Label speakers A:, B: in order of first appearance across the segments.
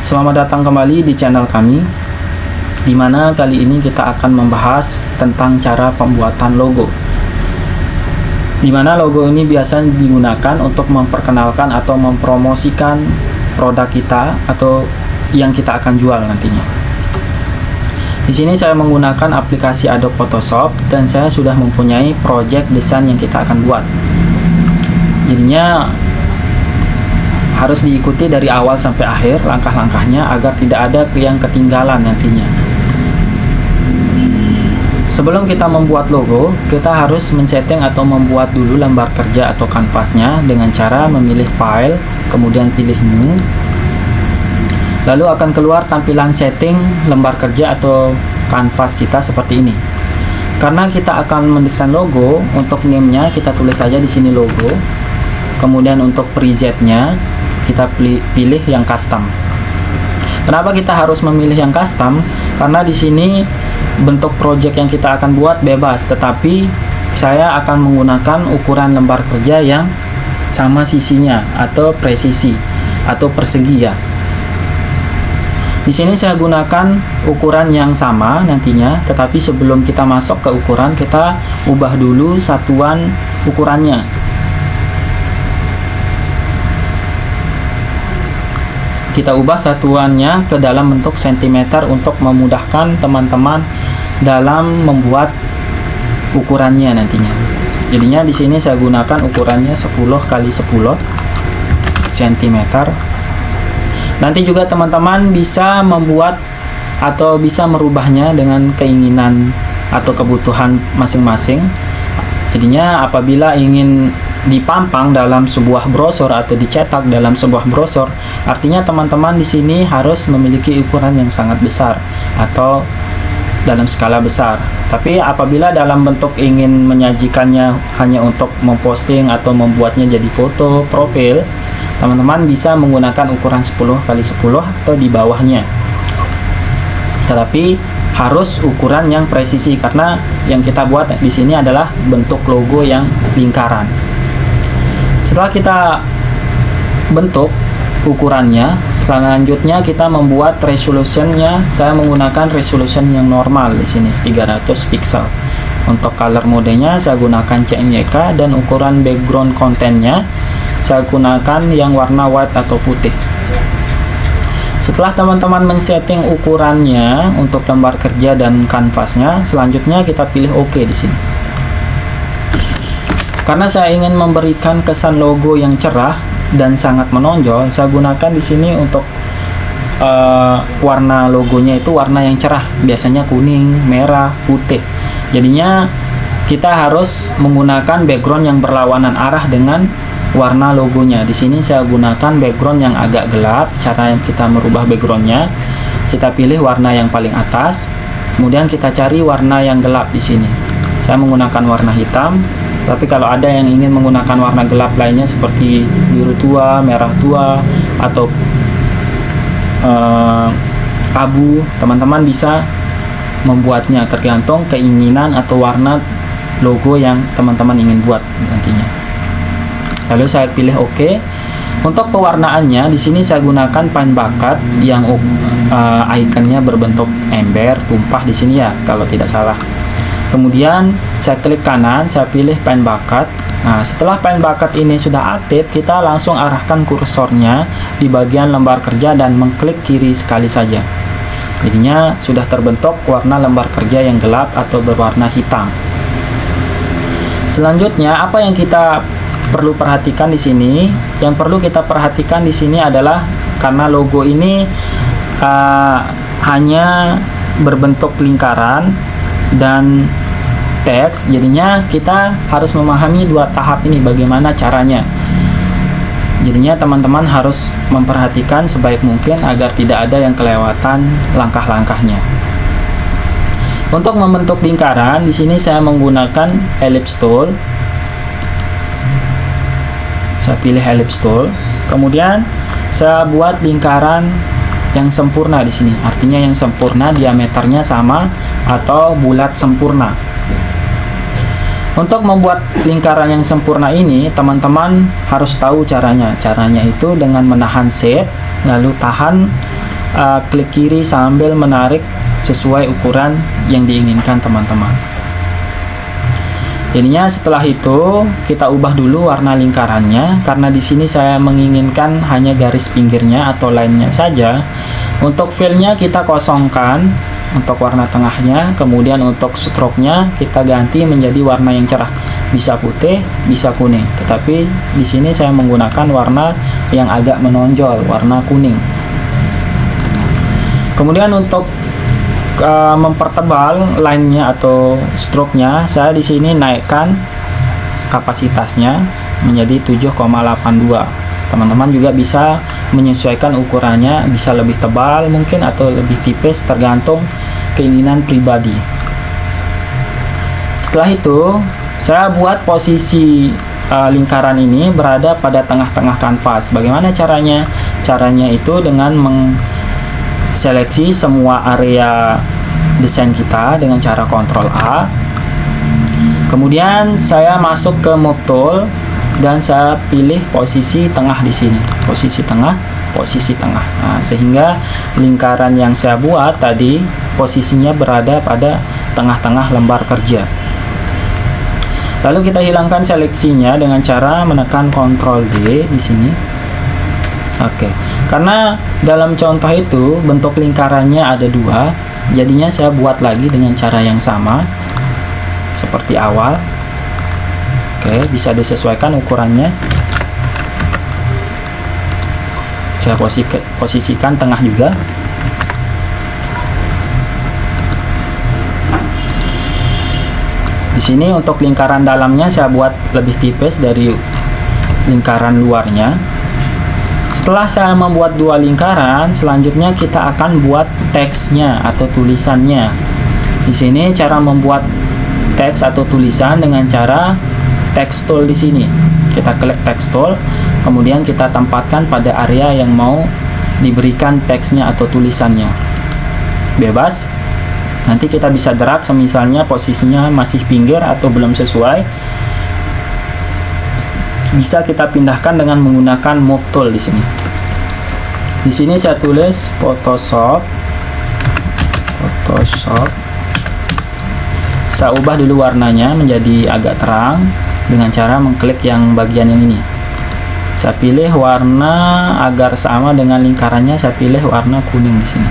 A: Selamat datang kembali di channel kami, di mana kali ini kita akan membahas tentang cara pembuatan logo. Di mana logo ini biasa digunakan untuk memperkenalkan atau mempromosikan produk kita atau yang kita akan jual nantinya. Di sini saya menggunakan aplikasi Adobe Photoshop dan saya sudah mempunyai project desain yang kita akan buat. Jadinya harus diikuti dari awal sampai akhir langkah-langkahnya agar tidak ada yang ketinggalan nantinya. Sebelum kita membuat logo, kita harus men-setting atau membuat dulu lembar kerja atau kanvasnya dengan cara memilih file, kemudian pilih new. Lalu akan keluar tampilan setting lembar kerja atau kanvas kita seperti ini. Karena kita akan mendesain logo, untuk name-nya kita tulis saja di sini logo. Kemudian untuk preset-nya kita pilih yang custom. Kenapa kita harus memilih yang custom? Karena di sini bentuk project yang kita akan buat bebas, tetapi saya akan menggunakan ukuran lembar kerja yang sama sisinya atau presisi atau persegi ya. Di sini saya gunakan ukuran yang sama nantinya, tetapi sebelum kita masuk ke ukuran, kita ubah dulu satuan ukurannya. Kita ubah satuannya ke dalam bentuk sentimeter untuk memudahkan teman-teman dalam membuat ukurannya nantinya. Jadinya di sini saya gunakan ukurannya 10 kali 10 cm. Nanti juga teman-teman bisa membuat atau bisa merubahnya dengan keinginan atau kebutuhan masing-masing. Jadinya apabila ingin dipampang dalam sebuah brosur atau dicetak dalam sebuah brosur, artinya teman-teman di sini harus memiliki ukuran yang sangat besar atau dalam skala besar. Tapi apabila dalam bentuk ingin menyajikannya hanya untuk memposting atau membuatnya jadi foto profil, teman-teman bisa menggunakan ukuran 10 kali 10 atau di bawahnya. Tetapi harus ukuran yang presisi karena yang kita buat di sini adalah bentuk logo yang lingkaran. Setelah kita bentuk ukurannya, selanjutnya kita membuat resolutionnya. Saya menggunakan resolution yang normal di sini 300 pixel. Untuk color modenya saya gunakan CMYK dan ukuran background contentnya saya gunakan yang warna white atau putih. Setelah teman-teman men-setting ukurannya untuk lembar kerja dan kanvasnya, selanjutnya kita pilih OK di sini. Karena saya ingin memberikan kesan logo yang cerah dan sangat menonjol, saya gunakan di sini untuk warna logonya itu warna yang cerah, biasanya kuning, merah, putih. Jadinya kita harus menggunakan background yang berlawanan arah dengan warna logonya. Di sini saya gunakan background yang agak gelap. Cara yang kita merubah backgroundnya, kita pilih warna yang paling atas, kemudian kita cari warna yang gelap di sini. Saya menggunakan warna hitam. Tapi kalau ada yang ingin menggunakan warna gelap lainnya seperti biru tua, merah tua, atau abu, teman-teman bisa membuatnya tergantung keinginan atau warna logo yang teman-teman ingin buat nantinya. Lalu saya pilih OK. Untuk pewarnaannya di sini saya gunakan paint bucket yang ikonnya berbentuk ember tumpah di sini ya, kalau tidak salah. Kemudian saya klik kanan, saya pilih paint bucket. Nah, setelah paint bucket ini sudah aktif, kita langsung arahkan kursornya di bagian lembar kerja dan mengklik kiri sekali saja. Jadinya sudah terbentuk warna lembar kerja yang gelap atau berwarna hitam. Selanjutnya, apa yang kita perlu perhatikan di sini? Yang perlu kita perhatikan di sini adalah karena logo ini hanya berbentuk lingkaran dan teks, jadinya kita harus memahami dua tahap ini bagaimana caranya. Jadinya teman-teman harus memperhatikan sebaik mungkin agar tidak ada yang kelewatan langkah-langkahnya. Untuk membentuk lingkaran, di sini saya menggunakan ellipse tool. Saya pilih ellipse tool. Kemudian saya buat lingkaran yang sempurna di sini. Artinya yang sempurna diameternya sama atau bulat sempurna. Untuk membuat lingkaran yang sempurna ini, teman-teman harus tahu caranya. Caranya itu dengan menahan shift, lalu tahan klik kiri sambil menarik sesuai ukuran yang diinginkan teman-teman. Jadinya setelah itu kita ubah dulu warna lingkarannya, karena di sini saya menginginkan hanya garis pinggirnya atau line-nya saja. Untuk fill-nya kita kosongkan untuk warna tengahnya, kemudian untuk stroke-nya kita ganti menjadi warna yang cerah, bisa putih, bisa kuning. Tetapi di sini saya menggunakan warna yang agak menonjol, warna kuning. Kemudian untuk mempertebal line-nya atau stroke-nya, saya di sini naikkan kapasitasnya menjadi 7,82. Teman-teman juga bisa menyesuaikan ukurannya, bisa lebih tebal mungkin atau lebih tipis, tergantung keinginan pribadi. Setelah itu saya buat posisi lingkaran ini berada pada tengah-tengah kanvas. Bagaimana caranya? Caranya itu dengan seleksi semua area desain kita dengan cara Ctrl A. Kemudian saya masuk ke Move Tool dan saya pilih posisi tengah di sini. Posisi tengah. Nah, sehingga lingkaran yang saya buat tadi posisinya berada pada tengah-tengah lembar kerja. Lalu kita hilangkan seleksinya dengan cara menekan Ctrl D di sini. Oke. Karena dalam contoh itu bentuk lingkarannya ada dua, jadinya saya buat lagi dengan cara yang sama seperti awal. Oke, bisa disesuaikan ukurannya. Saya posisikan tengah juga. Di sini untuk lingkaran dalamnya saya buat lebih tipis dari lingkaran luarnya. Setelah saya membuat dua lingkaran, selanjutnya kita akan buat teksnya atau tulisannya. Di sini cara membuat teks atau tulisan dengan cara text tool di sini. Kita klik text tool, kemudian kita tempatkan pada area yang mau diberikan teksnya atau tulisannya. Bebas. Nanti kita bisa drag, semisalnya posisinya masih pinggir atau belum sesuai. Bisa kita pindahkan dengan menggunakan Move Tool di sini. Di sini saya tulis Photoshop. Saya ubah dulu warnanya menjadi agak terang dengan cara mengklik yang bagian yang ini. Saya pilih warna agar sama dengan lingkarannya, saya pilih warna kuning di sini.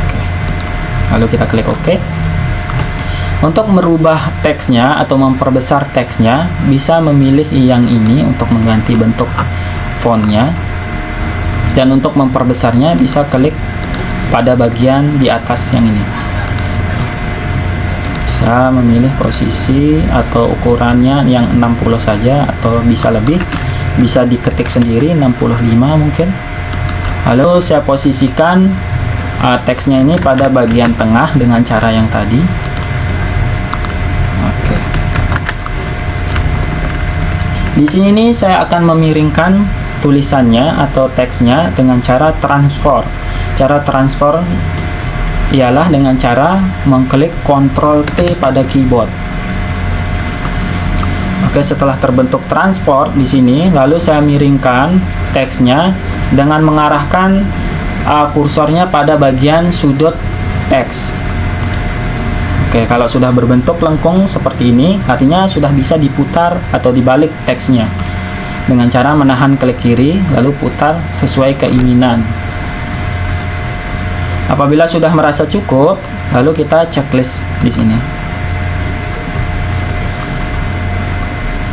A: Oke. Lalu kita klik OK. Untuk merubah teksnya atau memperbesar teksnya, bisa memilih yang ini untuk mengganti bentuk fontnya. Dan untuk memperbesarnya bisa klik pada bagian di atas yang ini. Saya memilih posisi atau ukurannya yang 60 saja, atau bisa lebih, bisa diketik sendiri 65 mungkin. Lalu saya posisikan teksnya ini pada bagian tengah dengan cara yang tadi. Oke. Di sini nih saya akan memiringkan tulisannya atau teksnya dengan cara transfer. Cara transfer ialah dengan cara mengklik Ctrl T pada keyboard. Oke, setelah terbentuk transport di sini, lalu saya miringkan teksnya dengan mengarahkan kursornya pada bagian sudut teks. Oke, kalau sudah berbentuk lengkung seperti ini, artinya sudah bisa diputar atau dibalik teksnya dengan cara menahan klik kiri lalu putar sesuai keinginan. Apabila sudah merasa cukup, lalu kita checklist di sini.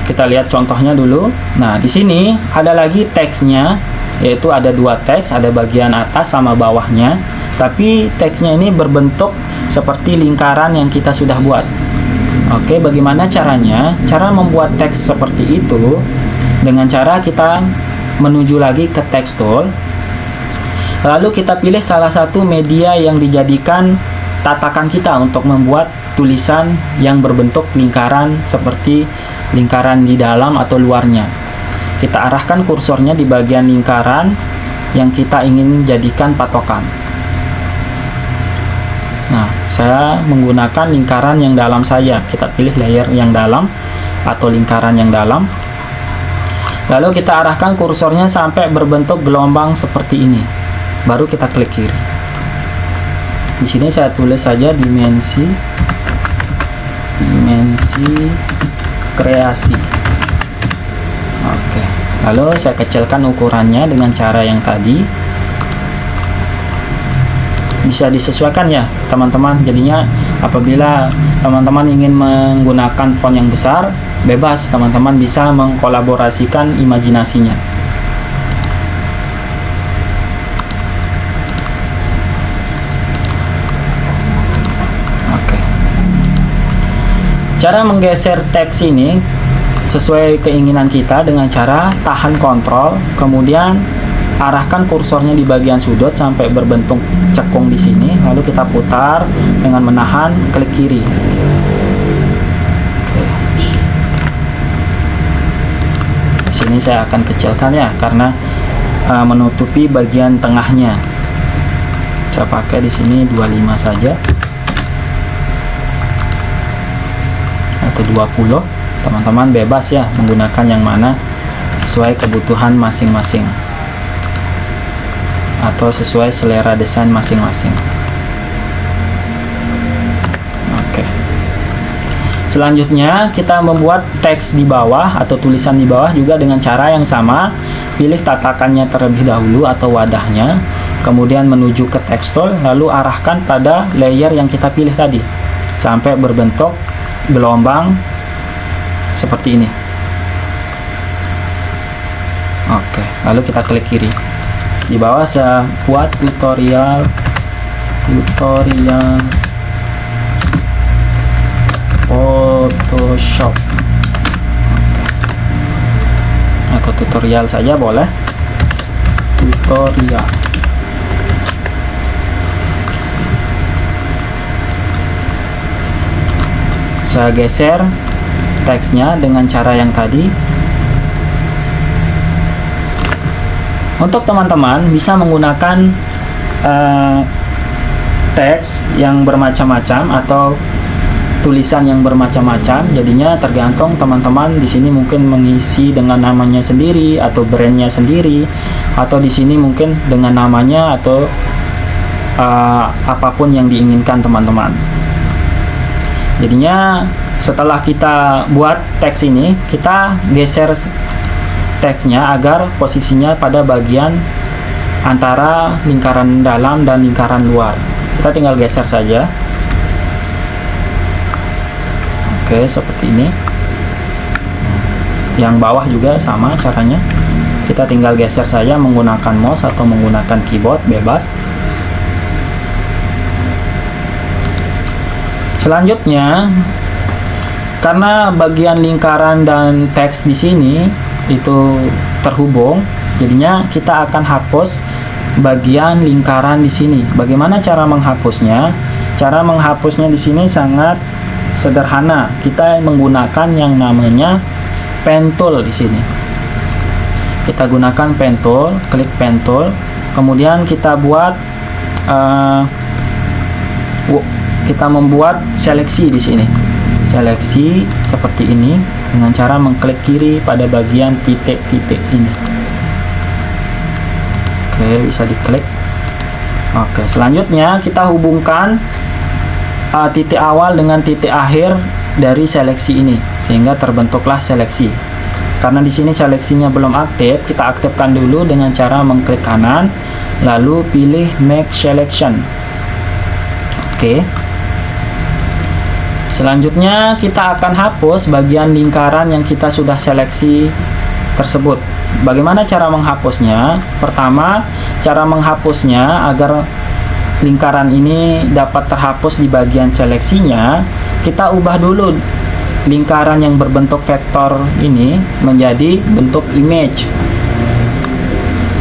A: Kita lihat contohnya dulu. Nah, di sini ada lagi teksnya, yaitu ada dua teks, ada bagian atas sama bawahnya. Tapi teksnya ini berbentuk seperti lingkaran yang kita sudah buat. Oke, bagaimana caranya? Cara membuat teks seperti itu dengan cara kita menuju lagi ke text tool. Lalu kita pilih salah satu media yang dijadikan tatakan kita untuk membuat tulisan yang berbentuk lingkaran seperti lingkaran di dalam atau luarnya. Kita arahkan kursornya di bagian lingkaran yang kita ingin jadikan patokan. Nah, saya menggunakan lingkaran yang dalam saja. Kita pilih layer yang dalam atau lingkaran yang dalam. Lalu kita arahkan kursornya sampai berbentuk gelombang seperti ini. baru kita klik kiri. Di sini saya tulis saja dimensi kreasi. Oke, lalu saya kecilkan ukurannya dengan cara yang tadi. Bisa disesuaikan ya teman-teman. Jadinya apabila teman-teman ingin menggunakan font yang besar, bebas, teman-teman bisa mengkolaborasikan imajinasinya. Cara menggeser teks ini sesuai keinginan kita dengan cara tahan kontrol, kemudian arahkan kursornya di bagian sudut sampai berbentuk cekung di sini, lalu kita putar dengan menahan klik kiri. Oke. Di sini saya akan kecilkan ya, karena menutupi bagian tengahnya. Saya pakai di sini 25 saja. Atau 20, teman-teman bebas ya menggunakan yang mana sesuai kebutuhan masing-masing atau sesuai selera desain masing-masing. Oke. Selanjutnya kita membuat teks di bawah atau tulisan di bawah juga dengan cara yang sama. Pilih tatakannya terlebih dahulu atau wadahnya, kemudian menuju ke tekstur, lalu arahkan pada layer yang kita pilih tadi sampai berbentuk gelombang seperti ini. Oke, lalu kita klik kiri. Di bawah saya buat tutorial Photoshop. Atau tutorial saja boleh. Tutorial. Saya geser teksnya dengan cara yang tadi. Untuk teman-teman bisa menggunakan teks yang bermacam-macam atau tulisan yang bermacam-macam. Jadinya tergantung teman-teman di sini mungkin mengisi dengan namanya sendiri atau brandnya sendiri, atau di sini mungkin dengan namanya atau apapun yang diinginkan teman-teman. Jadinya setelah kita buat teks ini, kita geser teksnya agar posisinya pada bagian antara lingkaran dalam dan lingkaran luar. Kita tinggal geser saja. Oke, seperti ini. Yang bawah juga sama caranya. Kita tinggal geser saja menggunakan mouse atau menggunakan keyboard, bebas. Selanjutnya, karena bagian lingkaran dan teks di sini itu terhubung, jadinya kita akan hapus bagian lingkaran di sini. Bagaimana cara menghapusnya? Cara menghapusnya di sini sangat sederhana. Kita menggunakan yang namanya pen tool di sini. Kita gunakan pen tool, klik pen tool, kemudian kita buat kita membuat seleksi di sini. Seleksi seperti ini dengan cara mengklik kiri pada bagian titik-titik ini. Oke, bisa diklik. Oke, selanjutnya kita hubungkan titik awal dengan titik akhir dari seleksi ini sehingga terbentuklah seleksi. Karena di sini seleksinya belum aktif, kita aktifkan dulu dengan cara mengklik kanan lalu pilih make selection. Oke. Selanjutnya kita akan hapus bagian lingkaran yang kita sudah seleksi tersebut. Bagaimana cara menghapusnya? Pertama, cara menghapusnya agar lingkaran ini dapat terhapus di bagian seleksinya, kita ubah dulu lingkaran yang berbentuk vektor ini menjadi bentuk image.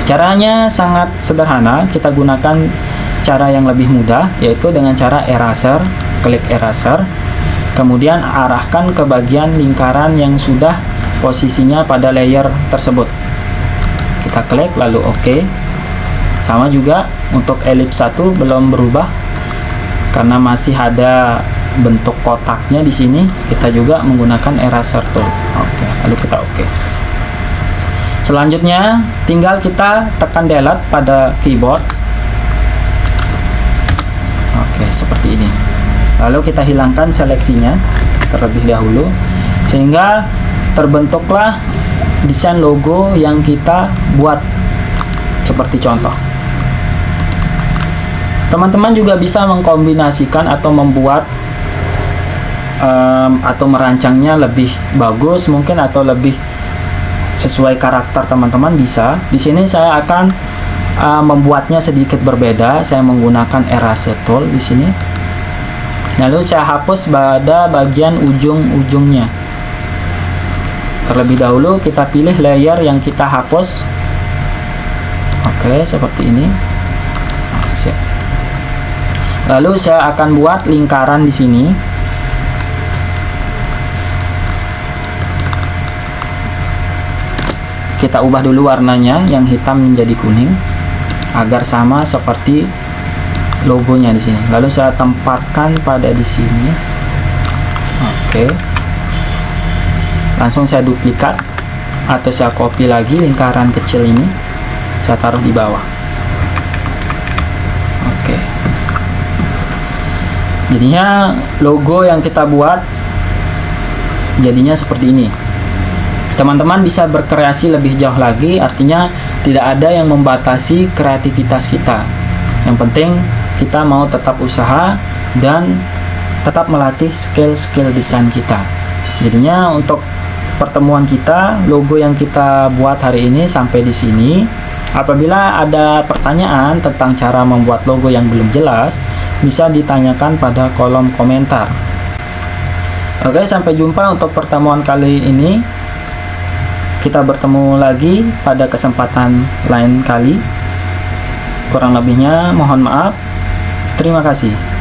A: Caranya sangat sederhana, kita gunakan cara yang lebih mudah, yaitu dengan cara eraser. Klik eraser, kemudian arahkan ke bagian lingkaran yang sudah posisinya pada layer tersebut. Kita klik lalu OK. Sama juga untuk elips 1 belum berubah karena masih ada bentuk kotaknya di sini. Kita juga menggunakan eraser tool. Oke, lalu kita OK. Selanjutnya tinggal kita tekan delete pada keyboard Oke, seperti ini. Lalu kita hilangkan seleksinya terlebih dahulu sehingga terbentuklah desain logo yang kita buat seperti contoh. Teman-teman juga bisa mengkombinasikan atau membuat atau merancangnya lebih bagus mungkin atau lebih sesuai karakter teman-teman bisa. Di sini saya akan membuatnya sedikit berbeda. Saya menggunakan erase tool di sini. Lalu saya hapus pada bagian ujung-ujungnya. Terlebih dahulu kita pilih layer yang kita hapus. Oke, seperti ini. Siap. Lalu saya akan buat lingkaran di sini. Kita ubah dulu warnanya yang hitam menjadi kuning agar sama seperti logonya di sini. Lalu saya tempatkan pada di sini. Oke. Langsung saya duplikat atau saya copy lagi lingkaran kecil ini. Saya taruh di bawah. Oke. Jadinya logo yang kita buat jadinya seperti ini. Teman-teman bisa berkreasi lebih jauh lagi, artinya tidak ada yang membatasi kreativitas kita. Yang penting kita mau tetap usaha dan tetap melatih skill-skill desain kita. Jadinya untuk pertemuan kita, logo yang kita buat hari ini sampai di sini. Apabila ada pertanyaan tentang cara membuat logo yang belum jelas, bisa ditanyakan pada kolom komentar. Oke, sampai jumpa untuk pertemuan kali ini. Kita bertemu lagi pada kesempatan lain kali. Kurang lebihnya mohon maaf. Terima kasih.